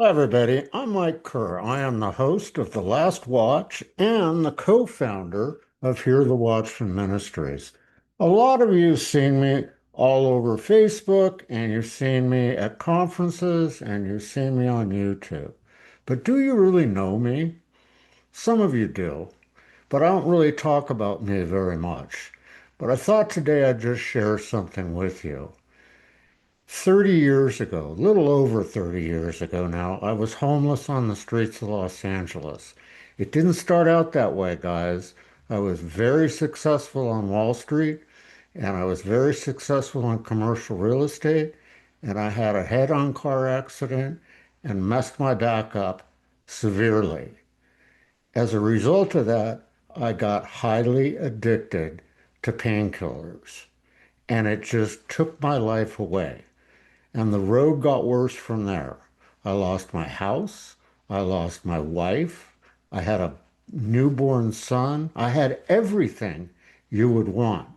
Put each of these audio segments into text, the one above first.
Hi, everybody. I'm Mike Kerr. I am the host of The Last Watch and the co-founder of Hear the Watchmen Ministries. A lot of you have seen me all over Facebook, and you've seen me at conferences, and you've seen me on YouTube. But do you really know me? Some of you do, but I don't really talk about me very much. But I thought today I'd just share something with you. 30 years ago, a little over 30 years ago now, I was homeless on the streets of Los Angeles. It didn't start out that way, guys. I was very successful on Wall Street, and I was very successful in commercial real estate, and I had a head-on car accident and messed my back up severely. As a result of that, I got highly addicted to painkillers, and it just took my life away. And the road got worse from there. I lost my house. I lost my wife. I had a newborn son. I had everything you would want,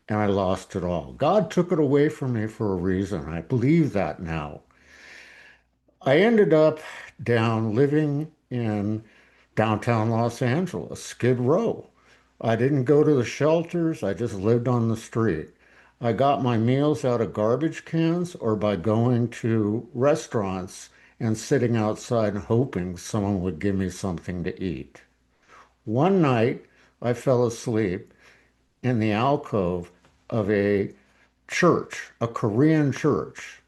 and I lost it all. God took it away from me for a reason. I believe that now. I ended up down living in downtown Los Angeles, Skid Row. I didn't go to the shelters. I just lived on the street. I got my meals out of garbage cans or by going to restaurants and sitting outside and hoping someone would give me something to eat. One night, I fell asleep in the alcove of a church, a Korean church,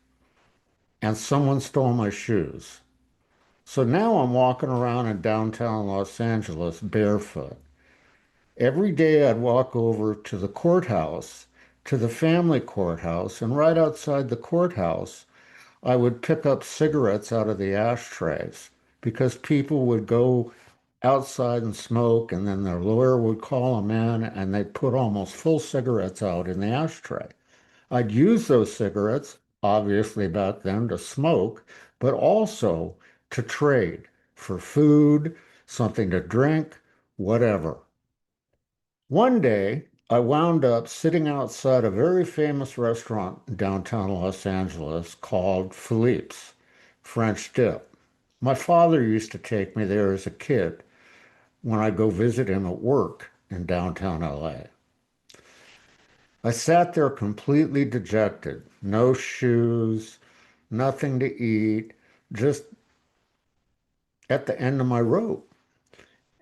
and someone stole my shoes. So now I'm walking around in downtown Los Angeles barefoot. Every day I'd walk over to the courthouse, to the family courthouse, and right outside the courthouse, I would pick up cigarettes out of the ashtrays because people would go outside and smoke, and then their lawyer would call them in, and they'd put almost full cigarettes out in the ashtray. I'd use those cigarettes, obviously back then, to smoke, but also to trade for food, something to drink, whatever. One day, I wound up sitting outside a very famous restaurant in downtown Los Angeles called Philippe's French Dip. My father used to take me there as a kid when I go visit him at work in downtown LA. I sat there completely dejected, no shoes, nothing to eat, just at the end of my rope.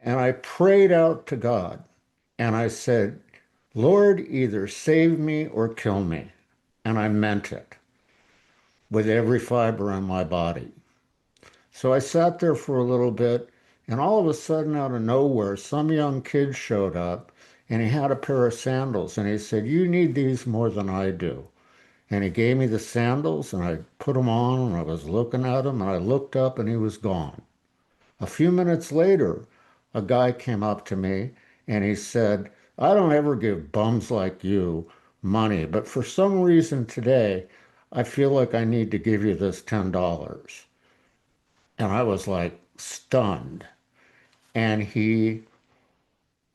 And I prayed out to God and I said, Lord, either save me or kill me. And I meant it with every fiber in my body. So I sat there for a little bit, and all of a sudden, out of nowhere, some young kid showed up and he had a pair of sandals and he said, You need these more than I do. And he gave me the sandals and I put them on and I was looking at him and I looked up and he was gone. A few minutes later, a guy came up to me and he said, I don't ever give bums like you money, but for some reason today, I feel like I need to give you this $10. And I was like stunned. And he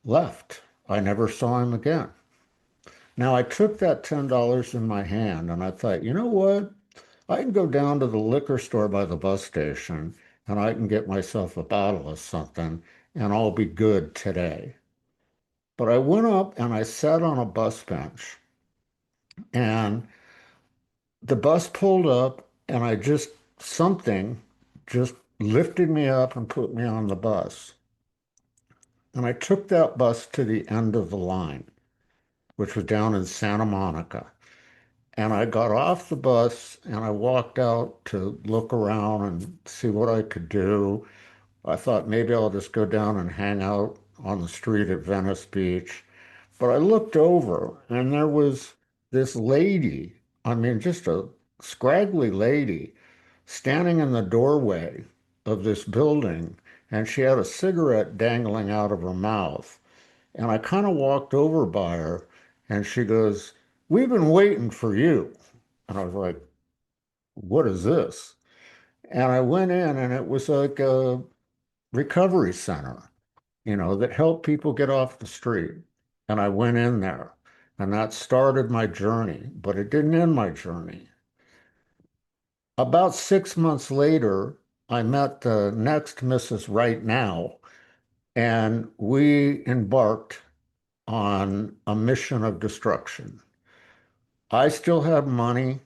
left. I never saw him again. Now I took that $10 in my hand and I thought, you know what? I can go down to the liquor store by the bus station and I can get myself a bottle of something and I'll be good today. But I went up and I sat on a bus bench and the bus pulled up and something just lifted me up and put me on the bus. And I took that bus to the end of the line, which was down in Santa Monica. And I got off the bus and I walked out to look around and see what I could do. I thought maybe I'll just go down and hang out on the street at Venice Beach. But I looked over and there was this lady, I mean, just a scraggly lady, standing in the doorway of this building, and she had a cigarette dangling out of her mouth. And I kind of walked over by her and she goes, We've been waiting for you. And I was like, What is this? And I went in and it was like a recovery center, that helped people get off the street. And I went in there and that started my journey, but it didn't end my journey. About 6 months later, I met the next Mrs. Right Now, and we embarked on a mission of destruction. I still had money,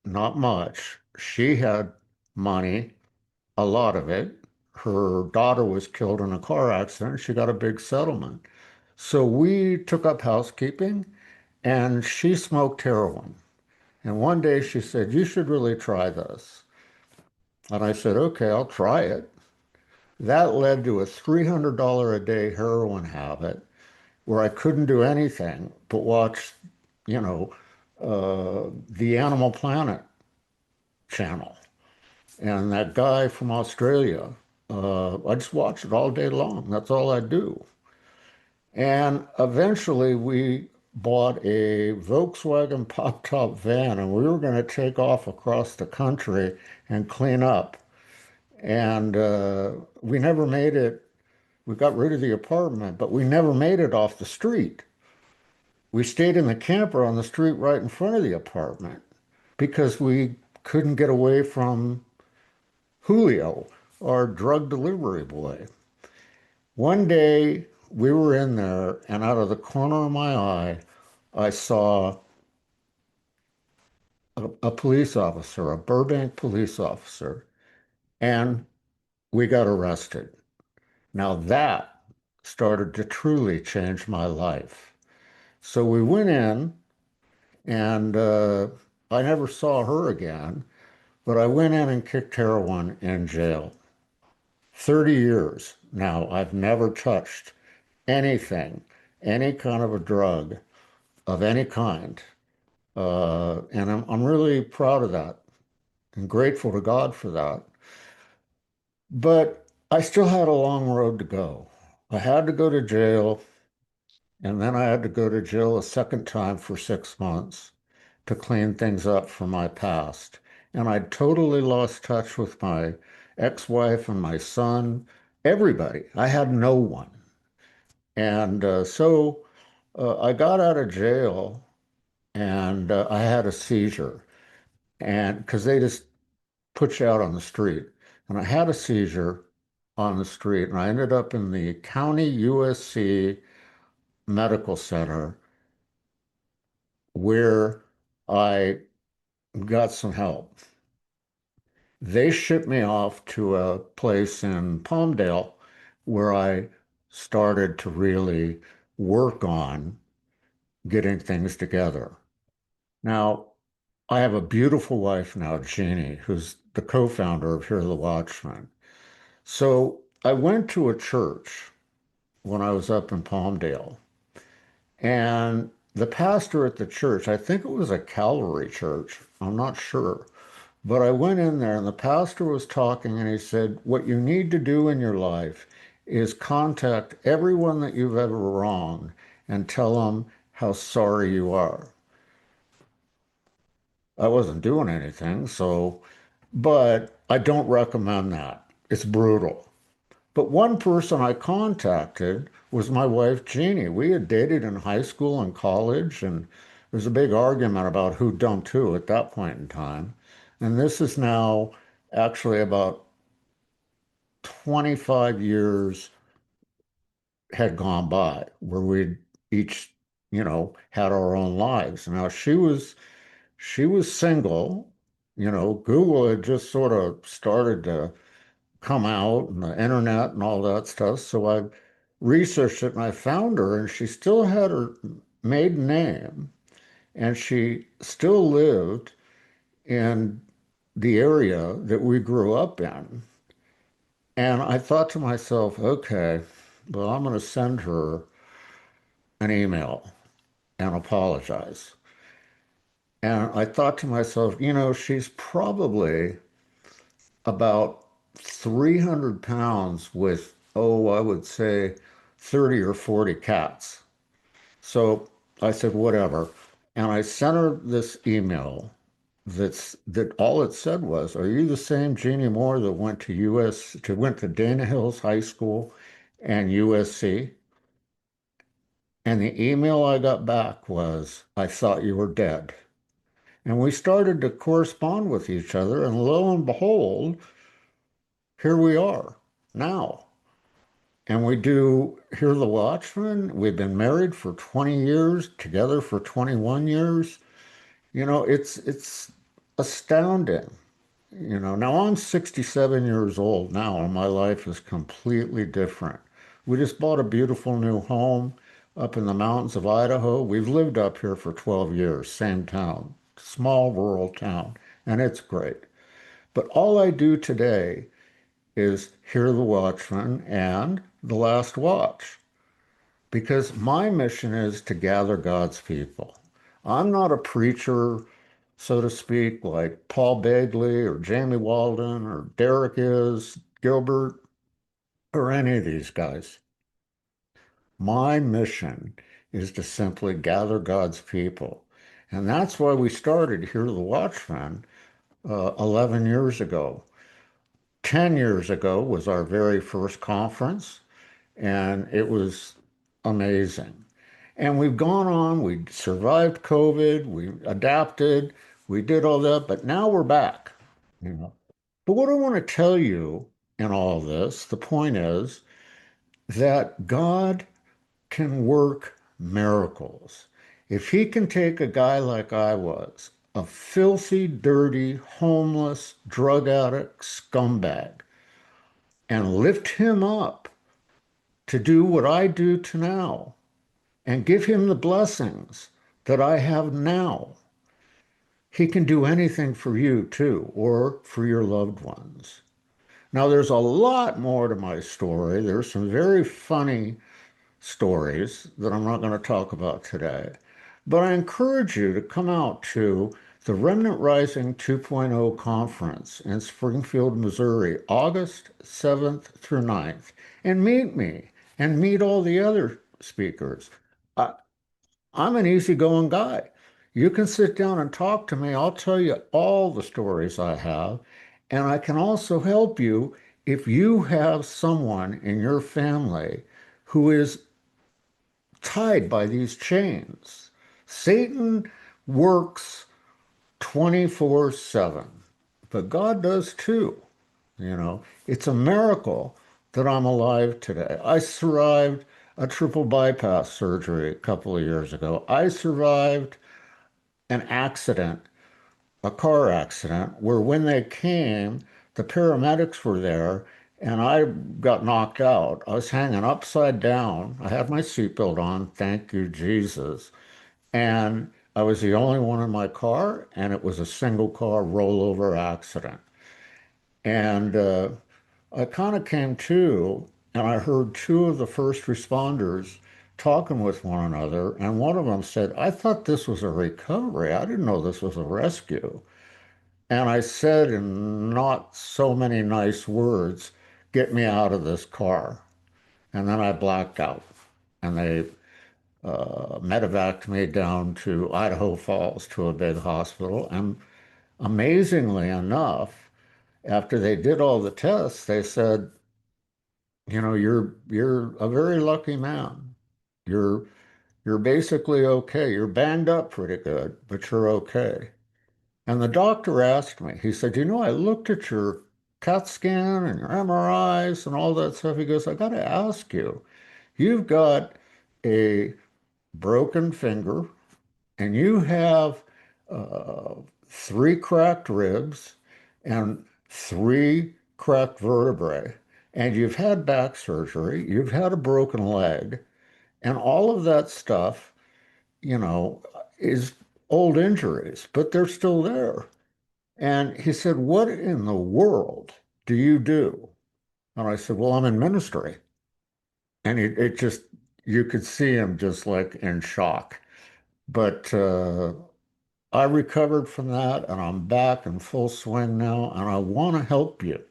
not much. She had money, a lot of it. Her daughter was killed in a car accident. She got a big settlement. So we took up housekeeping, and she smoked heroin. And one day she said, "You should really try this." And I said, "Okay, I'll try it." That led to a $300 a day heroin habit where I couldn't do anything but watch, you know, the Animal Planet channel. And that guy from Australia, I just watched it all day long. That's all I do. And eventually we bought a Volkswagen pop-top van and we were going to take off across the country and clean up. And we never made it. We got rid of the apartment, but we never made it off the street. We stayed in the camper on the street right in front of the apartment because we couldn't get away from Julio, our drug delivery boy. One day we were in there, and out of the corner of my eye, I saw a police officer, a Burbank police officer, and we got arrested. Now that started to truly change my life. So we went in, and I never saw her again, but I went in and kicked heroin in jail. 30 years now, I've never touched anything, any kind of a drug of any kind. And I'm really proud of that and grateful to God for that. But I still had a long road to go. I had to go to jail, and then I had to go to jail a second time for 6 months to clean things up from my past. And I totally lost touch with my ex-wife and my son, everybody. I had no one. And so I got out of jail and I had a seizure. And because they just put you out on the street. And I had a seizure on the street, and I ended up in the county USC medical center where I got some help. They shipped me off to a place in Palmdale where I started to really work on getting things together. Now, I have a beautiful wife now, Jeannie, who's the co-founder of Hear the Watchmen. So I went to a church when I was up in Palmdale, and the pastor at the church, I think it was a Calvary church, I'm not sure, but I went in there and the pastor was talking and he said, "What you need to do in your life is contact everyone that you've ever wronged and tell them how sorry you are." I wasn't doing anything, so, but I don't recommend that. It's brutal. But one person I contacted was my wife, Jeannie. We had dated in high school and college, and there was a big argument about who dumped who at that point in time. And this is now actually about 25 years had gone by where we'd each, had our own lives. Now she was single, Google had just sort of started to come out and the internet and all that stuff. So I researched it and I found her, and she still had her maiden name and she still lived in the area that we grew up in. And I thought to myself, okay, well, I'm going to send her an email and apologize. And I thought to myself, she's probably about 300 pounds with, oh, I would say 30 or 40 cats. So I said, whatever. And I sent her this email that all it said was, "Are you the same Jeannie Moore that went to Dana Hills High School and USC?" And the email I got back was, "I thought you were dead." And we started to correspond with each other, and lo and behold, here we are now. And we do Hear the Watchmen. We've been married for 20 years, together for 21 years. It's astounding. Now I'm 67 years old now, and my life is completely different. We just bought a beautiful new home up in the mountains of Idaho. We've lived up here for 12 years, same town, small rural town, and it's great. But all I do today is Hear the Watchman and The Last Watch, because my mission is to gather God's people. I'm not a preacher, so to speak, like Paul Begley or Jamie Walden or Derek is, Gilbert, or any of these guys. My mission is to simply gather God's people. And that's why we started Hear the Watchman 11 years ago. 10 years ago was our very first conference, and it was amazing. And we've gone on, we survived COVID, we adapted, we did all that, but now we're back, you know. But what I want to tell you in all this, the point is that God can work miracles. If he can take a guy like I was, a filthy, dirty, homeless, drug addict, scumbag, and lift him up to do what I do to now, and give him the blessings that I have now, he can do anything for you too, or for your loved ones. Now, there's a lot more to my story. There's some very funny stories that I'm not going to talk about today. But I encourage you to come out to the Remnant Rising 2.0 conference in Springfield, Missouri, August 7th through 9th, and meet me and meet all the other speakers. I, I'm an easygoing guy. You can sit down and talk to me. I'll tell you all the stories I have. And I can also help you if you have someone in your family who is tied by these chains. Satan works 24/7, but God does too. It's a miracle that I'm alive today. I survived a triple bypass surgery a couple of years ago. I survived an accident, a car accident, where when they came, the paramedics were there and I got knocked out. I was hanging upside down. I had my seatbelt on, thank you, Jesus. And I was the only one in my car, and it was a single car rollover accident. And I kind of came to, and I heard two of the first responders talking with one another. And one of them said, I thought this was a recovery. I didn't know this was a rescue. And I said in not so many nice words, get me out of this car. And then I blacked out. And they medevaced me down to Idaho Falls to a big hospital. And amazingly enough, after they did all the tests, they said, you're a very lucky man. You're you're basically okay. You're banged up pretty good, but you're okay. And the doctor asked me, he said, I looked at your CAT scan and your MRIs and all that stuff. He goes, I got to ask you, you've got a broken finger and you have uh, three cracked ribs and three cracked vertebrae, and you've had back surgery, you've had a broken leg, and all of that stuff, you know, is old injuries, but they're still there. And he said, what in the world do you do? And I said, well, I'm in ministry. And it just, you could see him just like in shock. But I recovered from that and I'm back in full swing now, and I want to help you.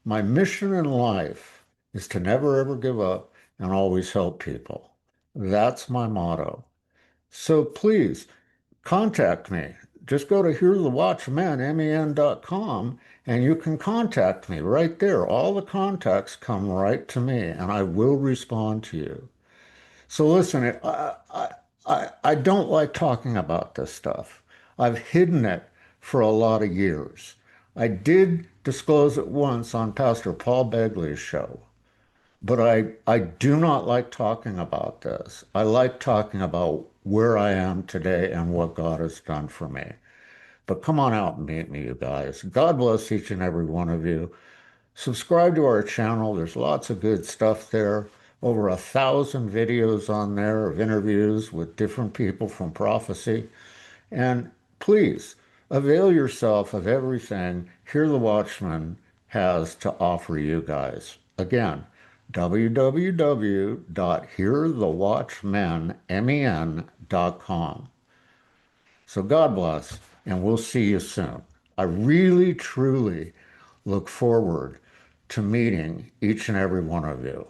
My mission in life is to never ever give up and always help people. That's my motto. So please contact me. Just go to hearthewatchman.com and you can contact me right there. All the contacts come right to me and I will respond to you. So listen, I don't like talking about this stuff. I've hidden it for a lot of years. I did disclose it once on Pastor Paul Begley's show, but I do not like talking about this. I like talking about where I am today and what God has done for me. But come on out and meet me, you guys. God bless each and every one of you. Subscribe to our channel. There's lots of good stuff there. Over 1,000 videos on there of interviews with different people from prophecy. And please avail yourself of everything Hear the Watchman has to offer you guys. Again, www.hearthewatchman.com. So God bless, and we'll see you soon. I really, truly look forward to meeting each and every one of you.